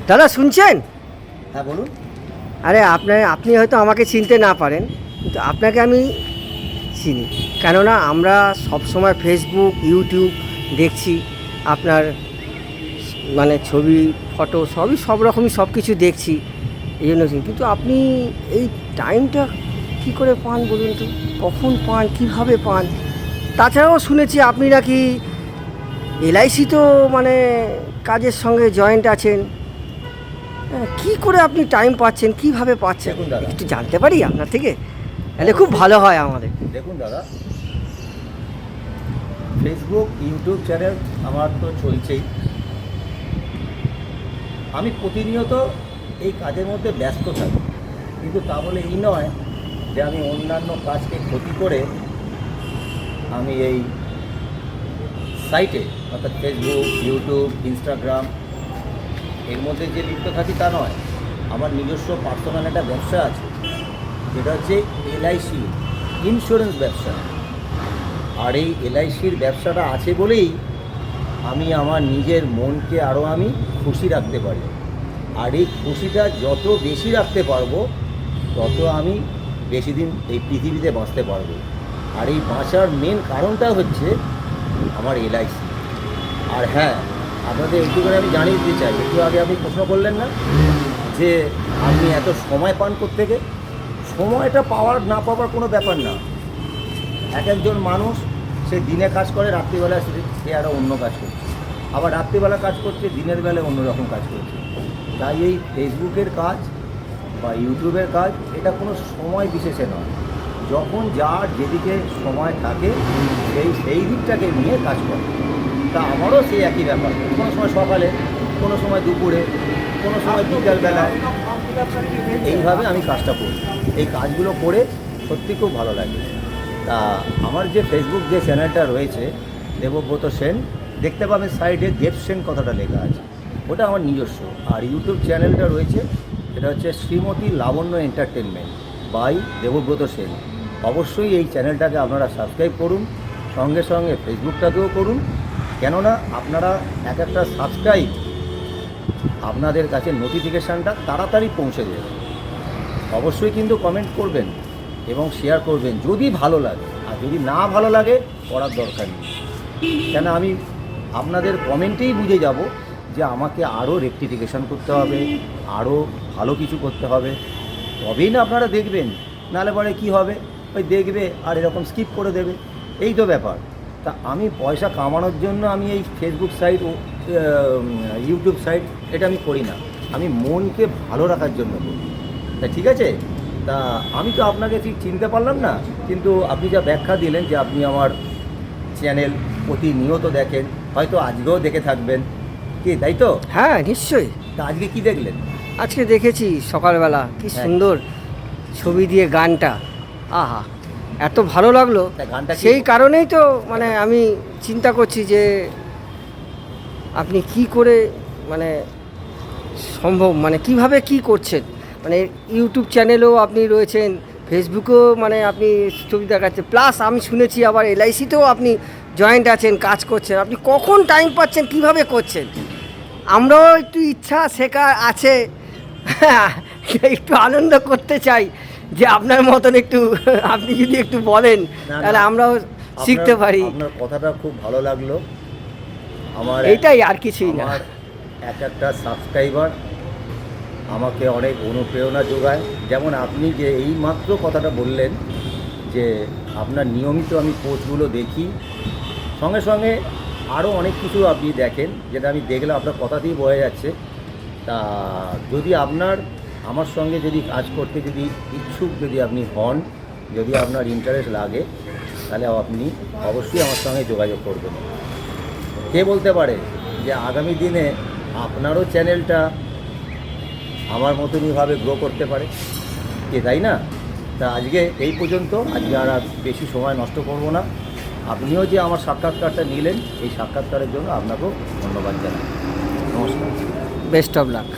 দাদা শুনছেন? হ্যাঁ বলুন। আরে আপনি হয়তো আমাকে চিনতে না পারেন, কিন্তু আপনাকে আমি চিনি। কেননা আমরা সব সময় ফেসবুক, ইউটিউব দেখছি। আপনার মানে ছবি, ফটো সব রকমই সব কিছু দেখছি, এই জন্য চিনি। কিন্তু আপনি এই টাইমটা কী করে পান বলুন তো? কখন পান, কীভাবে পান? তাছাড়াও শুনেছি আপনি নাকি এলআইসি তো মানে কাজের সঙ্গে জয়েন্ট আছেন। কী করে আপনি টাইম পাচ্ছেন, কীভাবে পাচ্ছেন দেখুন দাদা, একটু জানতে পারি আপনার থেকে? তাহলে খুব ভালো হয় আমাদের। দেখুন দাদা, ফেসবুক, ইউটিউব চ্যানেল আমার তো চলছেই। আমি প্রতিনিয়ত এই কাজের মধ্যে ব্যস্ত থাকি, কিন্তু তা বলে এই নয় যে আমি অন্যান্য কাজকে ক্ষতি করে আমি এই সাইটে অর্থাৎ ফেসবুক, ইউটিউব, ইনস্টাগ্রাম এর মধ্যে যে লিপ্ত থাকি তা নয়। আমার নিজস্ব পার্সোনাল একটা ব্যবসা আছে, যেটা হচ্ছে এলআইসি ইন্স্যুরেন্স ব্যবসা। আর এই এলআইসির ব্যবসাটা আছে বলেই আমি আমার নিজের মনকে আরও আমি খুশি রাখতে পারি। আর এই খুশিটা যত বেশি রাখতে পারবো, তত আমি বেশি দিন এই পৃথিবীতে বাঁচতে পারবো। আর এই বাঁচার মেন কারণটা হচ্ছে আমার এলআইসি। আর হ্যাঁ, আপনাদের একটু করে আমি জানিয়ে দিতে চাই, একটু আগে আপনি প্রশ্ন করলেন না যে আপনি এত সময় পান কোত্থেকে? সময়টা পাওয়ার না পাওয়ার কোনো ব্যাপার না। এক একজন মানুষ সে দিনে কাজ করে, রাত্রিবেলা সে আরও অন্য কাজ করছে, আবার রাত্রিবেলা কাজ করছে, দিনের বেলায় অন্যরকম কাজ করছে। তাই এই ফেসবুকের কাজ বা ইউটিউবের কাজ এটা কোনো সময় বিশেষে নয়। যখন যার যেদিকে সময় থাকে সেই দিকটাকে নিয়ে কাজ করে। তা আমারও সেই একই ব্যাপার, কোনো সময় সকালে, কোনো সময় দুপুরে, কোনো সময় বিকালবেলায়, এইভাবে আমি কাজটা করি। এই কাজগুলো করে সত্যি খুব ভালো লাগে। তা আমার যে ফেসবুক যে চ্যানেলটা রয়েছে দেবব্রত সেন, দেখতে পাবেন সাইডে দেব সেন কথাটা লেখা আছে, ওটা আমার নিজস্ব। আর ইউটিউব চ্যানেলটা রয়েছে, সেটা হচ্ছে শ্রীমতী লাবণ্য এন্টারটেনমেন্ট বাই দেবব্রত সেন। অবশ্যই এই চ্যানেলটাকে আপনারা সাবস্ক্রাইব করুন, সঙ্গে সঙ্গে ফেসবুকটাকেও করুন। কেননা আপনারা এক একটা সাবস্ক্রাইব আপনাদের কাছে নোটিফিকেশানটা তাড়াতাড়ি পৌঁছে দেবে। অবশ্যই কিন্তু কমেন্ট করবেন এবং শেয়ার করবেন যদি ভালো লাগে। আর যদি না ভালো লাগে করার দরকার নেই, কেন আমি আপনাদের কমেন্টেই বুঝে যাব যে আমাকে আরও রেকটিফিকেশান করতে হবে, আরও ভালো কিছু করতে হবে, তবেই না আপনারা দেখবেন। নাহলে পরে কী হবে, ওই দেখবে আর এরকম স্কিপ করে দেবে, এই তো ব্যাপার। তা আমি পয়সা কামানোর জন্য আমি এই ফেসবুক সাইট ও ইউটিউব সাইট এটা আমি করি না, আমি মনকে ভালো রাখার জন্য করি। তা ঠিক আছে, তা আমি তো আপনাকে ঠিক চিনতে পারলাম না, কিন্তু আপনি যা ব্যাখ্যা দিলেন যে আপনি আমার চ্যানেল প্রতিনিয়ত দেখেন, হয়তো আজকেও দেখে থাকবেন, কি তাই তো? হ্যাঁ নিশ্চয়ই। তা আজকে কি দেখলেন? আজকে দেখেছি সকালবেলা, কি সুন্দর ছবি দিয়ে গানটা, আহা এত ভালো লাগলো। গানটা সেই কারণেই তো মানে আমি চিন্তা করছি যে আপনি কি করে মানে সম্ভব, মানে কিভাবে কি করছেন। মানে ইউটিউব চ্যানেলেও আপনি রয়েছেন, ফেসবুকেও মানে আপনি ছবি দেখাচ্ছেন, প্লাস আমি শুনেছি আবার এলআইসিতেও আপনি জয়েন্ট আছেন, কাজ করছেন। আপনি কখন টাইম পাচ্ছেন, কিভাবে করছেন? আমরাও একটু ইচ্ছা শেখা আছে, একটু আনন্দ করতে চাই, যে আপনার মতন একটু আপনি যদি একটু বলেন তাহলে আমরাও শিখতে পারি। আপনার কথাটা খুব ভালো লাগলো আমার, এইটাই আর কিছুই না। এক একটা সাবস্ক্রাইবার আমাকে অনেক অনুপ্রেরণা যোগায়। যেমন আপনি যে এই মাত্র কথাটা বললেন যে আপনার নিয়মিত আমি পোস্টগুলো দেখি, সঙ্গে সঙ্গে আরও অনেক কিছু আপনি দেখেন, যেটা আমি দেখলে আপনার কথাতেই বোঝা যাচ্ছে। তা যদি আপনার আমার সঙ্গে যদি কাজ করতে যদি ইচ্ছুক যদি আপনি হন, যদি আপনার ইন্টারেস্ট লাগে, তাহলে আপনি অবশ্যই আমার সঙ্গে যোগাযোগ করবেন। কে বলতে পারে যে আগামী দিনে আপনারও চ্যানেলটা আমার মতনইভাবে গ্রো করতে পারে, কে তাই না? তা আজকে এই পর্যন্ত, আজকে আর বেশি সময় নষ্ট করব না। আপনিও যে আমার সাক্ষাৎকারটা নিলেন, এই সাক্ষাৎকারের জন্য আপনাকেও ধন্যবাদ জানাই। নমস্কার, বেস্ট অফ লাক।